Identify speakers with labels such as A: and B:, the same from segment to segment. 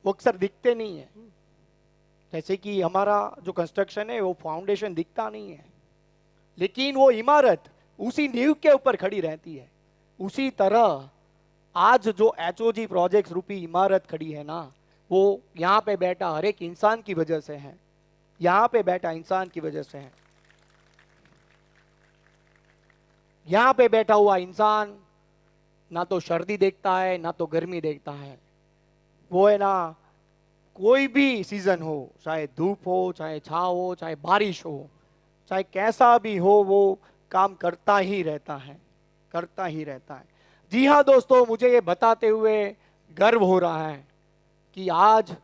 A: वो अक्सर दिखते नहीं है। जैसे कि हमारा जो कंस्ट्रक्शन है वो फाउंडेशन दिखता नहीं है, लेकिन वो इमारत उसी नींव के ऊपर खड़ी रहती है। उसी तरह आज जो एचओजी प्रोजेक्ट्स रूपी इमारत खड़ी है ना, वो यहाँ पे बैठा हर एक इंसान की वजह से है। यहाँ पे बैठा इंसान की वजह से है। यहाँ पे बैठा हुआ इंसान ना तो सर्दी देखता है ना तो गर्मी देखता है। वो है ना, कोई भी सीजन हो, चाहे धूप हो, चाहे छाँव हो, चाहे बारिश हो, चाहे कैसा भी हो, वो काम करता ही रहता है, करता ही रहता है। जी हाँ दोस्तों, मुझे ये बताते हुए गर्व हो रहा है कि आज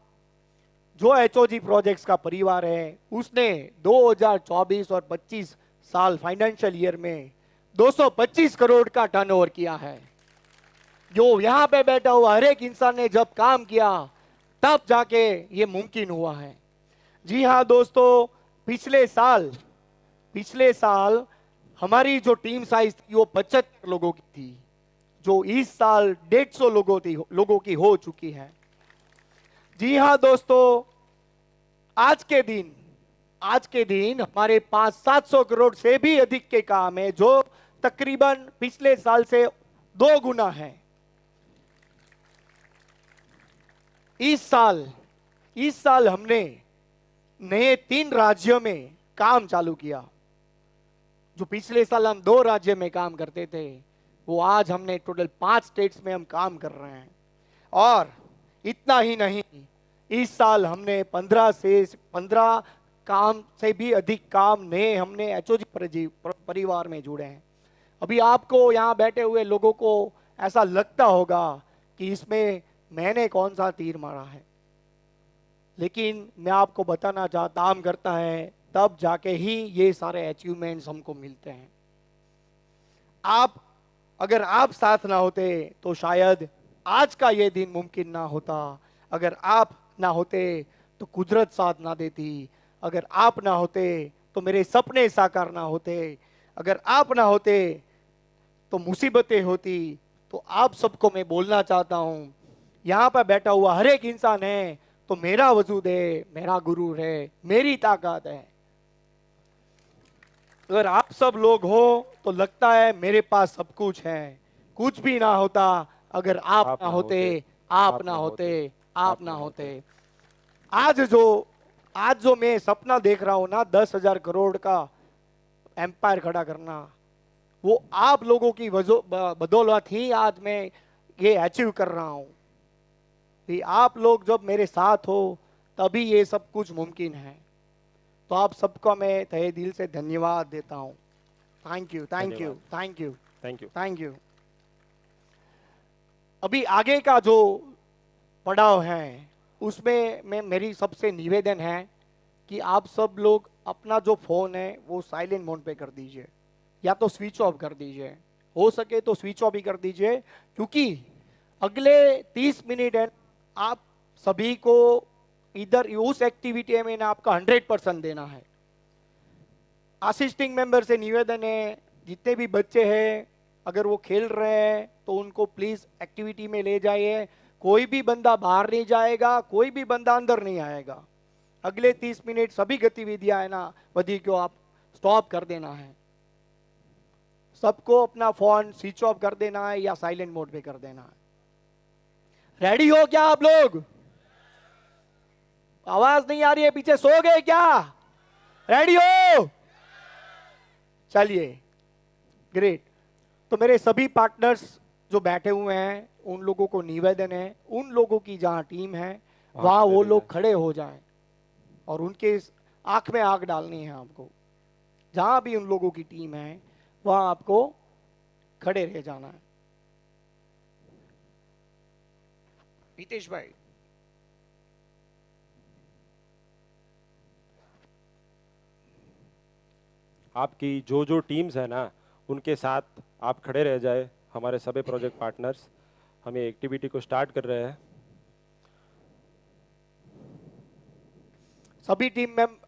A: जो एचओजी प्रोजेक्ट्स का परिवार है, उसने 2024 और 25 साल फाइनेंशियल ईयर में 225 करोड़ का टर्नओवर किया है। जो यहां पे बैठा हुआ हर एक इंसान ने जब काम किया, तब जाके ये मुमकिन हुआ है। जी हाँ दोस्तों, पिछले साल हमारी जो टीम साइज थी वो 75 लोगों की थी, जो इस साल 150 लोगों की हो चुकी है। जी हाँ दोस्तों, आज के दिन हमारे पास 700 करोड़ से भी अधिक के काम है, जो तकरीबन पिछले साल से 2 गुना है। इस साल हमने नए 3 राज्यों में काम चालू किया। जो पिछले साल हम 2 राज्य में काम करते थे, वो आज हमने टोटल 5 स्टेट्स में हम काम कर रहे हैं। और इतना ही नहीं, इस साल हमने 15 काम से भी अधिक काम नए हमने एचओजी परिवार में जुड़े हैं। अभी आपको यहाँ बैठे हुए लोगों को ऐसा लगता होगा कि इसमें मैंने कौन सा तीर मारा है, लेकिन मैं आपको बताना चाहता, काम करता है तब जाके ही ये सारे अचीवमेंट्स हमको मिलते हैं। अगर आप साथ ना होते तो शायद आज का ये दिन मुमकिन ना होता। अगर आप ना होते तो कुदरत साथ ना देती। अगर आप ना होते तो मेरे सपने साकार ना होते। अगर आप ना होते तो मुसीबतें होती। तो आप सबको मैं बोलना चाहता हूं, यहां पर बैठा हुआ हर एक इंसान है तो मेरा वजूद है, मेरा गुरूर है, मेरी ताकत है। अगर आप सब लोग हो तो लगता है मेरे पास सब कुछ है। कुछ भी ना होता अगर आप
B: आप
A: ना
B: ना
A: होते,
B: होते,
A: आप
B: आप
A: ना
B: ना
A: होते,
B: होते,
A: आप
B: आप
A: ना
B: ना
A: होते।
B: होते।
A: आज जो आज जो मैं सपना देख रहा हूं ना, 10,000 करोड़ का एम्पायर खड़ा करना, वो आप लोगों की बदौलत ही आज मैं ये अचीव कर रहा हूं। कि आप लोग जब मेरे साथ हो तभी ये सब कुछ मुमकिन है। तो आप सबको मैं तहे दिल से धन्यवाद देता हूं। थैंक यू, थैंक यू,
B: धन्यवाद।
A: Thank you,
B: thank you.
A: Thank you. अभी आगे का जो पड़ाव है, उसमें मैं मेरी सबसे निवेदन है कि आप सब लोग अपना जो फोन है वो साइलेंट मोड पे कर दीजिए, या तो स्विच ऑफ कर दीजिए। हो सके तो स्विच ऑफ ही कर दीजिए, क्योंकि अगले 30 मिनट है, आप सभी को इधर उस एक्टिविटी में ना आपका 100% देना है। असिस्टिंग मेंबर से निवेदन है, जितने भी बच्चे हैं अगर वो खेल रहे हैं तो उनको प्लीज एक्टिविटी में ले जाइए। कोई भी बंदा बाहर नहीं जाएगा, कोई भी बंदा अंदर नहीं आएगा। अगले 30 मिनट सभी गतिविधियां है ना वधी को आप स्टॉप कर देना है। सबको अपना फोन स्विच ऑफ कर देना है या साइलेंट मोड पे कर देना है। रेडी हो क्या आप लोग? आवाज नहीं आ रही है पीछे, सो गए क्या? रेडी हो? चलिए, ग्रेट। तो मेरे सभी पार्टनर्स जो बैठे हुए हैं, उन लोगों को निवेदन है, उन लोगों की जहां टीम है
B: वहाँ
A: वहां
B: खड़े
A: वो
B: रह
A: लोग
B: जाए।
A: खड़े हो जाएं और उनके आंख में आंख डालनी है आपको। जहां भी उन लोगों की टीम है वहां आपको खड़े रह जाना है। हितेश भाई,
B: आपकी जो जो टीम्स है ना, उनके साथ आप खड़े रह जाए। हमारे सभी प्रोजेक्ट पार्टनर्स हम ये एक्टिविटी को स्टार्ट कर रहे हैं।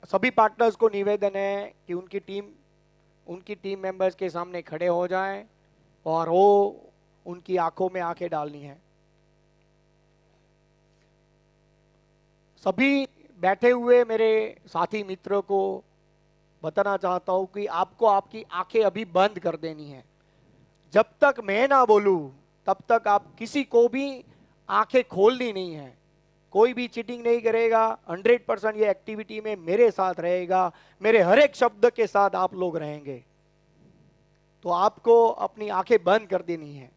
A: सभी पार्टनर्स को निवेदन है कि उनकी टीम मेंबर्स के सामने खड़े हो जाएं और वो उनकी आंखों में आंखें डालनी है। सभी बैठे हुए मेरे साथी मित्रों को बताना चाहता हूं कि आपको आपकी आंखें अभी बंद कर देनी है। जब तक मैं ना बोलूं तब तक आप किसी को भी आंखें खोलनी नहीं है। कोई भी चीटिंग नहीं करेगा। 100% ये एक्टिविटी में मेरे साथ रहेगा। मेरे हर एक शब्द के साथ आप लोग रहेंगे। तो आपको अपनी आंखें बंद कर देनी है।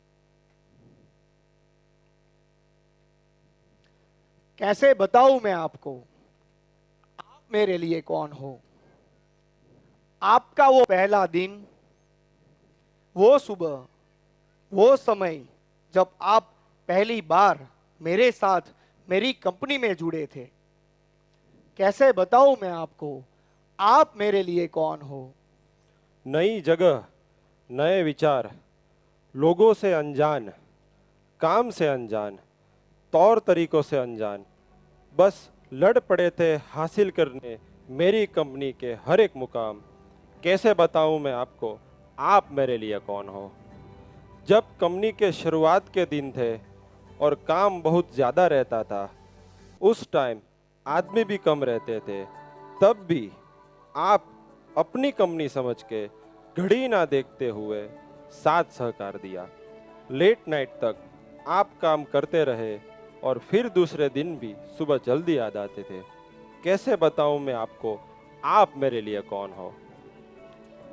A: कैसे बताऊं मैं आपको आप मेरे लिए कौन हो। आपका वो पहला दिन, वो सुबह, वो समय जब आप पहली बार मेरे साथ मेरी कंपनी में जुड़े थे। कैसे बताऊं मैं आपको आप मेरे लिए कौन हो।
B: नई जगह, नए विचार, लोगों से अनजान, काम से अनजान, तौर तरीकों से अनजान, बस लड़ पड़े थे हासिल करने मेरी कंपनी के हर एक मुकाम। कैसे बताऊं मैं आपको आप मेरे लिए कौन हो। जब कंपनी के शुरुआत के दिन थे और काम बहुत ज़्यादा रहता था, उस टाइम आदमी भी कम रहते थे, तब भी आप अपनी कंपनी समझ के घड़ी ना देखते हुए साथ सहकार दिया। लेट नाइट तक आप काम करते रहे और फिर दूसरे दिन भी सुबह जल्दी याद आते थे। कैसे बताऊं मैं आपको आप मेरे लिए कौन हो।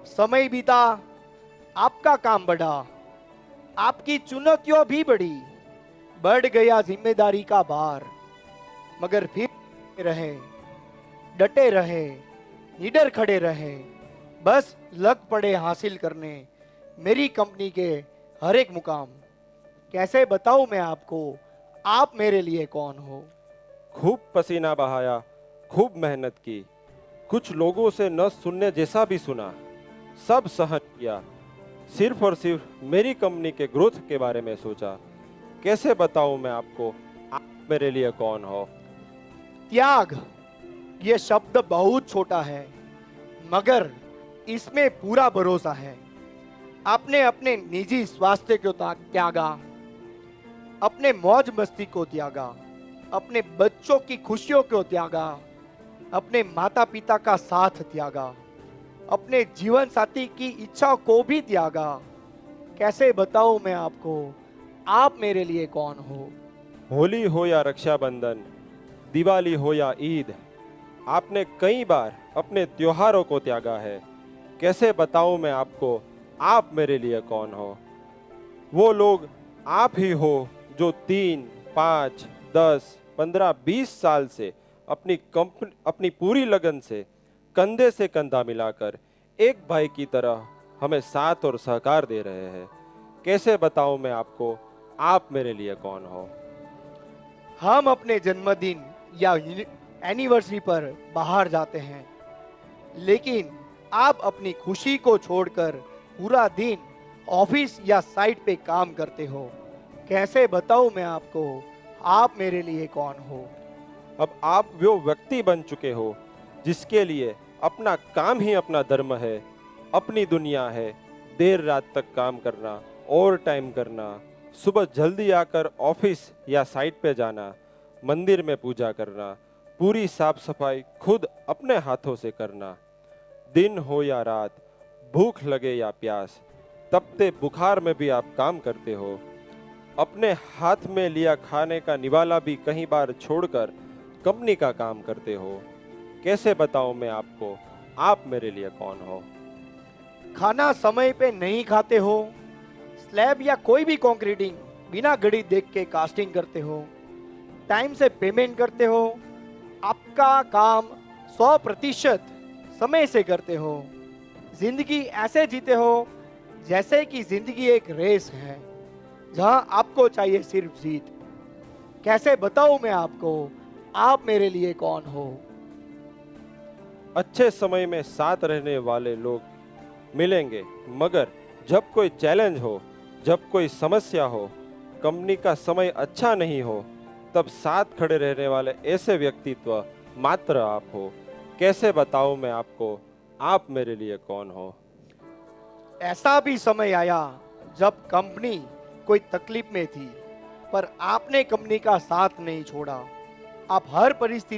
A: समय बीता, आपका काम बढ़ा, आपकी चुनौतियां भी बढ़ी, बढ़ गया जिम्मेदारी का भार, मगर फिर रहे, डटे रहे, निडर खड़े रहे, बस लग पड़े हासिल करने मेरी कंपनी के हर एक मुकाम। कैसे बताऊं मैं आपको आप मेरे लिए कौन हो।
B: खूब पसीना बहाया, खूब मेहनत की, कुछ लोगों से न सुनने जैसा भी सुना, सब सहन किया, सिर्फ और सिर्फ मेरी कंपनी के ग्रोथ के बारे में सोचा। कैसे बताऊं मैं आपको आप मेरे लिए कौन हो।
A: त्याग, ये शब्द बहुत छोटा है मगर इसमें पूरा भरोसा है। आपने अपने निजी स्वास्थ्य को त्यागा, अपने मौज मस्ती को त्यागा, अपने बच्चों की खुशियों को त्यागा, अपने माता पिता का साथ त्यागा, अपने जीवन साथी की इच्छा को भी त्यागा। कैसे बताऊं मैं आपको आप मेरे लिए कौन हो।
B: होली हो या रक्षाबंधन, दिवाली हो या ईद, आपने कई बार अपने त्योहारों को त्यागा है। कैसे बताऊं मैं आपको आप मेरे लिए कौन हो। वो लोग आप ही हो जो 3, 5, 10, 15, 20 साल से अपनी पूरी लगन से कंधे से कंधा मिलाकर एक भाई की तरह हमें साथ और सहकार दे रहे हैं। कैसे बताऊं मैं आपको आप मेरे लिए कौन हो।
A: हम अपने जन्मदिन या एनिवर्सरी पर बाहर जाते हैं, लेकिन आप अपनी खुशी को छोड़कर पूरा दिन ऑफिस या साइट पे काम करते हो। कैसे बताऊं मैं आपको आप मेरे लिए कौन हो।
B: अब आप वो व्यक्ति बन चुके हो जिसके लिए अपना काम ही अपना धर्म है, अपनी दुनिया है। देर रात तक काम करना, ओवर टाइम करना, सुबह जल्दी आकर ऑफिस या साइट पे जाना, मंदिर में पूजा करना, पूरी साफ सफाई खुद अपने हाथों से करना। दिन हो या रात, भूख लगे या प्यास, तपते बुखार में भी आप काम करते हो। अपने हाथ में लिया खाने का निवाला भी कई बार छोड़कर कंपनी का काम करते हो। कैसे बताऊं मैं आपको आप मेरे लिए कौन हो।
A: खाना समय पे नहीं खाते हो, स्लैब या कोई भी कंक्रीटिंग बिना घड़ी देख के कास्टिंग करते हो, टाइम से पेमेंट करते हो, आपका काम 100% समय से करते हो, जिंदगी ऐसे जीते हो जैसे कि जिंदगी एक रेस है जहां आपको चाहिए सिर्फ जीत। कैसे बताऊं मैं आपको आप मेरे लिए कौन हो।
B: अच्छे समय में साथ रहने वाले लोग मिलेंगे, मगर जब कोई चैलेंज हो, जब कोई समस्या हो, कंपनी का समय अच्छा नहीं हो, तब साथ खड़े रहने वाले ऐसे व्यक्तित्व मात्र आप हो। कैसे बताऊं मैं आपको आप मेरे लिए कौन हो।
A: ऐसा भी समय आया जब कंपनी कोई तकलीफ में थी, पर आपने कंपनी का साथ नहीं छोड़ा। आप हर परिस्थिति